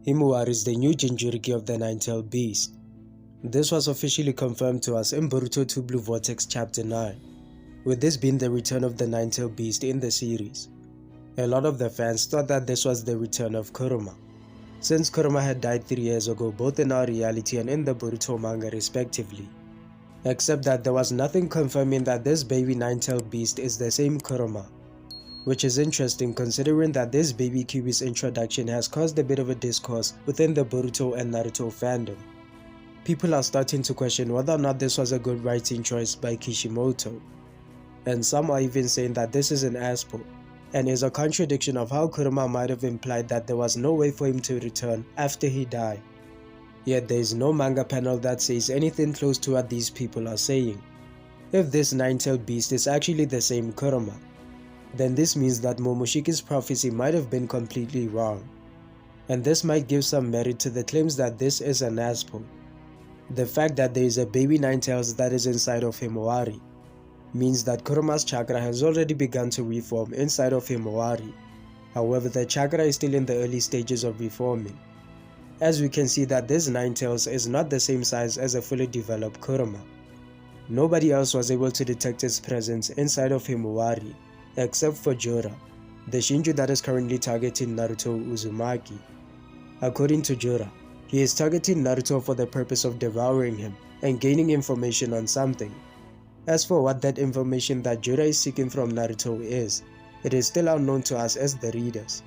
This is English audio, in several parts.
Himawari is the new Jinchuuriki of the Nine-Tailed Beast. This was officially confirmed to us in borutotwobluevortex chapter 9, with this being the return of the Nine-Tailed Beast in the series. A lot of the fans thought that this was the return of Kurama, since Kurama had died 3 years ago both in our reality and in the Boruto manga respectively. Except that there was nothing confirming that this baby Nine-Tailed Beast is the same Kurama, which is interesting considering that this baby Kyuubi's introduction has caused a bit of a discourse within the Boruto and Naruto fandom. People are starting to question whether or not this was a good writing choice by Kishimoto, and some are even saying that this is an aspo, and is a contradiction of how Kurama might have implied that there was no way for him to return after he died. Yet there is no manga panel that says anything close to what these people are saying. If this Nine-Tailed Beast is actually the same Kurama, then this means that Momoshiki's prophecy might have been completely wrong, and this might give some merit to the claims that this is an aspo. The fact that there is a baby Nine-Tails that is inside of Himawari means that Kurama's chakra has already begun to reform inside of Himawari. However, the chakra is still in the early stages of reforming, as we can see that this Nine-Tails is not the same size as a fully developed Kurama. Nobody else was able to detect its presence inside of Himawari, except for Jora, the Shinju that is currently targeting Naruto Uzumaki. According to Jora, he is targeting Naruto for the purpose of devouring him and gaining information on something. As for what that information that Jora is seeking from Naruto is, it is still unknown to us as the readers.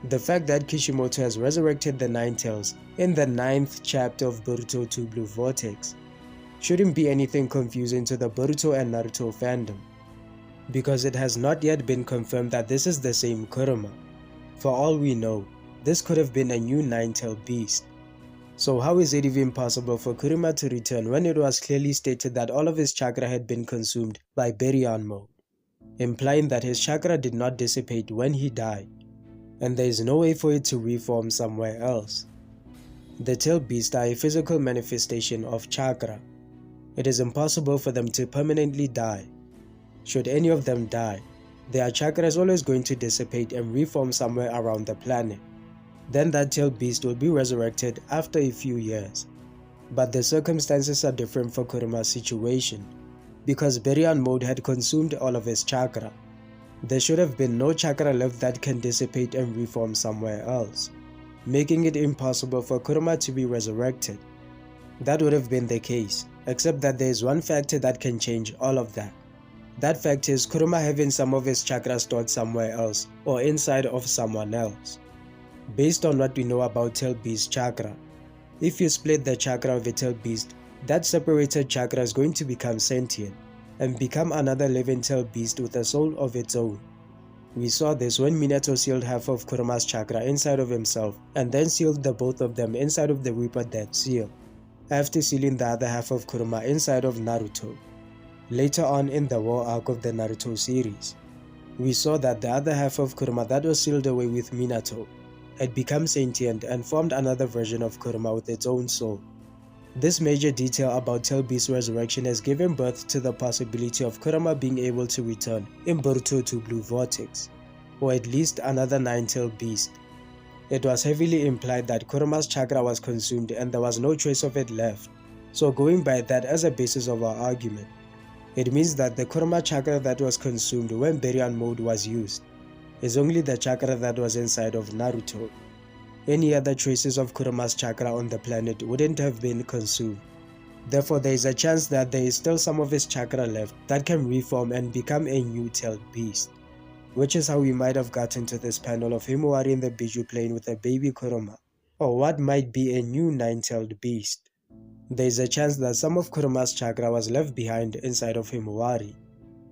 The fact that Kishimoto has resurrected the Nine-Tails in the 9th chapter of borutotwobluevortex shouldn't be anything confusing to the Boruto and Naruto fandom, because it has not yet been confirmed that this is the same Kurama. For all we know, this could have been a new Nine-Tailed Beast. So how is it even possible for Kurama to return when it was clearly stated that all of his chakra had been consumed by Baryon mode, implying that his chakra did not dissipate when he died, and there is no way for it to reform somewhere else. The tailed beasts are a physical manifestation of chakra. It is impossible for them to permanently die. Should any of them die, their chakra is always going to dissipate and reform somewhere around the planet. Then that tailed beast will be resurrected after a few years. But the circumstances are different for Kurama's situation, because Baryon mode had consumed all of his chakra. There should have been no chakra left that can dissipate and reform somewhere else, making it impossible for Kurama to be resurrected. That would have been the case, except that there is one factor that can change all of that. That fact is Kurama having some of his chakra stored somewhere else or inside of someone else. Based on what we know about tailed beast chakra, if you split the chakra of a tailed beast, that separated chakra is going to become sentient and become another living tailed beast with a soul of its own. We saw this when Minato sealed half of Kurama's chakra inside of himself and then sealed the both of them inside of the Reaper Death Seal, after sealing the other half of Kurama inside of Naruto. Later on in the war arc of the Naruto series, we saw that the other half of Kurama that was sealed away with Minato had become sentient and formed another version of Kurama with its own soul. This major detail about tailed beast resurrection has given birth to the possibility of Kurama being able to return in borutotwobluevortex, or at least another Nine-Tailed Beast. It was heavily implied that Kurama's chakra was consumed and there was no trace of it left, so going by that as a basis of our argument, it means that the Kurama chakra that was consumed when Baryon mode was used is only the chakra that was inside of Naruto. Any other traces of Kurama's chakra on the planet wouldn't have been consumed. Therefore, there is a chance that there is still some of his chakra left that can reform and become a new tailed beast, which is how we might have gotten to this panel of Himawari in the Biju playing with a baby Kurama, or what might be a new Nine-Tailed Beast. There is a chance that some of Kurama's chakra was left behind inside of Himawari.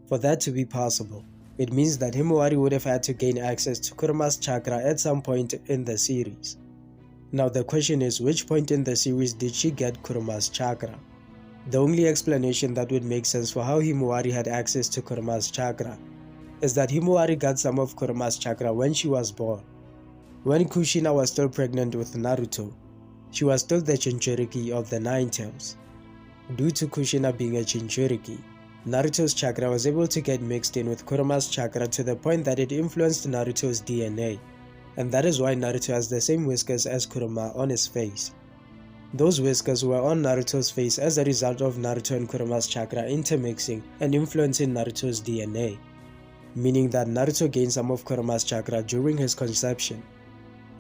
For that to be possible, it means that Himawari would have had to gain access to Kurama's chakra at some point in the series. Now the question is, which point in the series did she get Kurama's chakra? The only explanation that would make sense for how Himawari had access to Kurama's chakra is that Himawari got some of Kurama's chakra when she was born. When Kushina was still pregnant with Naruto, she was still the Jinchuuriki of the Nine-Tails. Due to Kushina being a Jinchuuriki, Naruto's chakra was able to get mixed in with Kurama's chakra to the point that it influenced Naruto's DNA and that is why Naruto has the same whiskers as Kurama on his face. Those whiskers were on Naruto's face as a result of Naruto and Kurama's chakra intermixing and influencing Naruto's DNA, meaning that Naruto gained some of Kurama's chakra during his conception.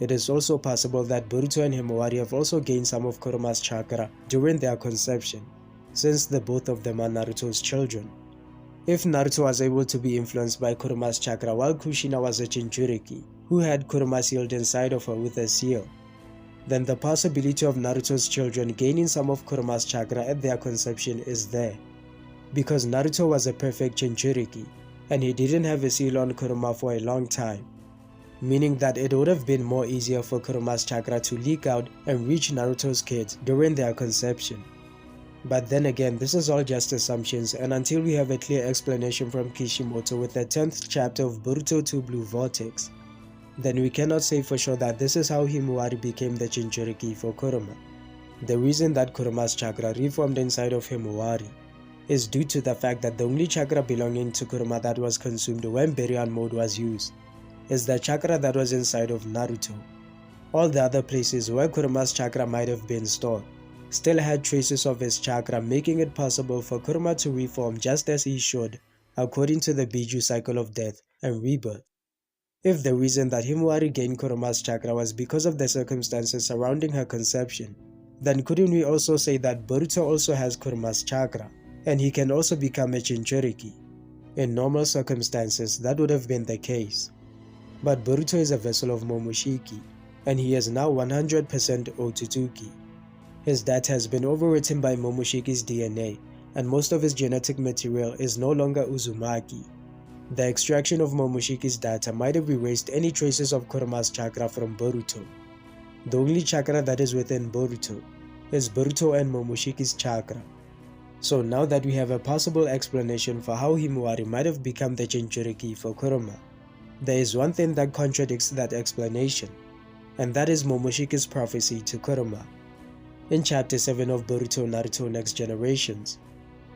It is also possible that Boruto and Himawari have also gained some of Kurama's chakra during their conception, since the both of them are Naruto's children. If Naruto was able to be influenced by Kurama's chakra while Kushina was a Jinchuuriki, who had Kurama sealed inside of her with a seal, then the possibility of Naruto's children gaining some of Kurama's chakra at their conception is there, because Naruto was a perfect Jinchuuriki, and he didn't have a seal on Kurama for a long time, meaning that it would have been more easier for Kurama's chakra to leak out and reach Naruto's kids during their conception. But then again, this is all just assumptions, and until we have a clear explanation from Kishimoto with the 10th chapter of borutotwobluevortex, then we cannot say for sure that this is how Himawari became the Jinchuuriki for Kurama. The reason that Kurama's chakra reformed inside of Himawari is due to the fact that the only chakra belonging to Kurama that was consumed when Baryon mode was used is the chakra that was inside of Naruto. All the other places where Kurama's chakra might have been stored still had traces of his chakra, making it possible for Kurama to reform just as he should, according to the Biju cycle of death and rebirth. If the reason that Himawari gained Kurama's chakra was because of the circumstances surrounding her conception, then couldn't we also say that Boruto also has Kurama's chakra, and he can also become a Jinchuuriki? In normal circumstances, that would have been the case. But Boruto is a vessel of Momoshiki, and he is now 100% Otsutsuki. His data has been overwritten by Momoshiki's DNA, and most of his genetic material is no longer Uzumaki. The extraction of Momoshiki's data might have erased any traces of Kurama's chakra from Boruto. The only chakra that is within Boruto is Boruto and Momoshiki's chakra. So now that we have a possible explanation for how Himawari might have become the Jinchuuriki for Kurama, there is one thing that contradicts that explanation, and that is Momoshiki's prophecy to Kurama. In Chapter 7 of Boruto Naruto Next Generations,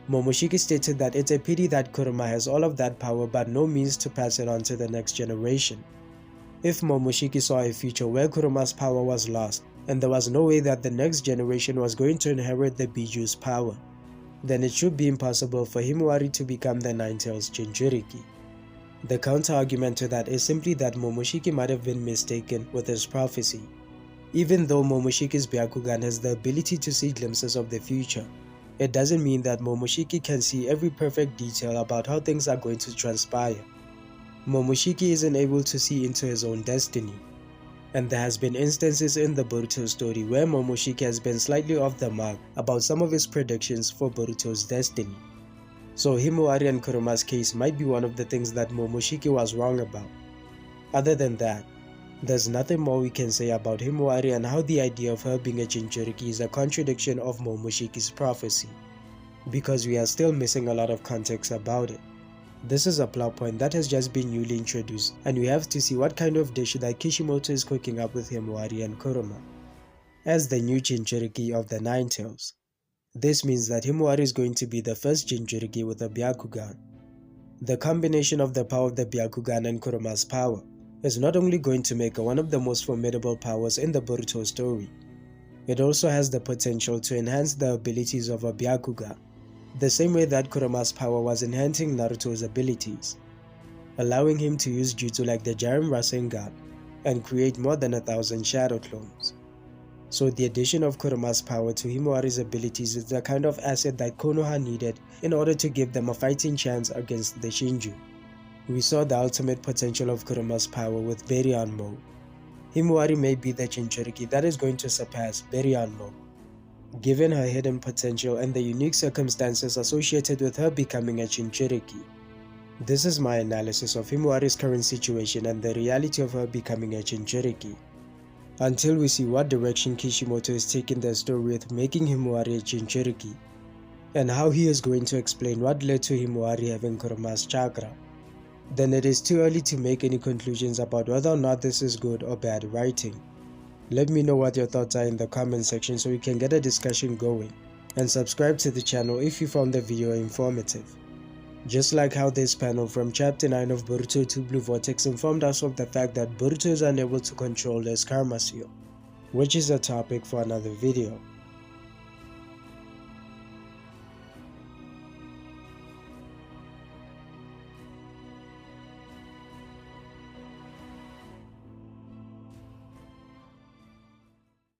Momoshiki stated that it's a pity that Kurama has all of that power but no means to pass it on to the next generation. If Momoshiki saw a future where Kurama's power was lost, and there was no way that the next generation was going to inherit the Biju's power, then it should be impossible for Himawari to become the Nine-Tails Jinchuuriki. The counter-argument to that is simply that Momoshiki might have been mistaken with his prophecy. Even though Momoshiki's Byakugan has the ability to see glimpses of the future, it doesn't mean that Momoshiki can see every perfect detail about how things are going to transpire. Momoshiki isn't able to see into his own destiny, and there has been instances in the Boruto story where Momoshiki has been slightly off the mark about some of his predictions for Boruto's destiny. So Himawari and Kurama's case might be one of the things that Momoshiki was wrong about. Other than that, there's nothing more we can say about Himawari and how the idea of her being a Jinchuuriki is a contradiction of Momoshiki's prophecy, because we are still missing a lot of context about it. This is a plot point that has just been newly introduced, and we have to see what kind of dish that Kishimoto is cooking up with Himawari and Kurama as the new Jinchuuriki of the Nine-Tails. This means that Himawari is going to be the first Jinchuuriki with a Byakugan. The combination of the power of the Byakugan and Kurama's power is not only going to make her one of the most formidable powers in the Boruto story, it also has the potential to enhance the abilities of a Byakugan, the same way that Kurama's power was enhancing Naruto's abilities, allowing him to use jutsu like the Jiren Rasengan and create more than 1,000 shadow clones. So the addition of Kurama's power to Himawari's abilities is the kind of asset that Konoha needed in order to give them a fighting chance against the Shinju. We saw the ultimate potential of Kurama's power with Baryon mode. Himawari may be the Jinchuuriki that is going to surpass Baryon mode, given her hidden potential and the unique circumstances associated with her becoming a Jinchuuriki. This is my analysis of Himawari's current situation and the reality of her becoming a Jinchuuriki. Until we see what direction Kishimoto is taking the story with making Himawari a Jinchuuriki, and how he is going to explain what led to Himawari having Kurama's chakra, then it is too early to make any conclusions about whether or not this is good or bad writing. Let me know what your thoughts are in the comment section so we can get a discussion going, and subscribe to the channel if you found the video informative. Just like how this panel from chapter 9 of Boruto 2 Blue Vortex informed us of the fact that Boruto is unable to control his karma seal, which is a topic for another video.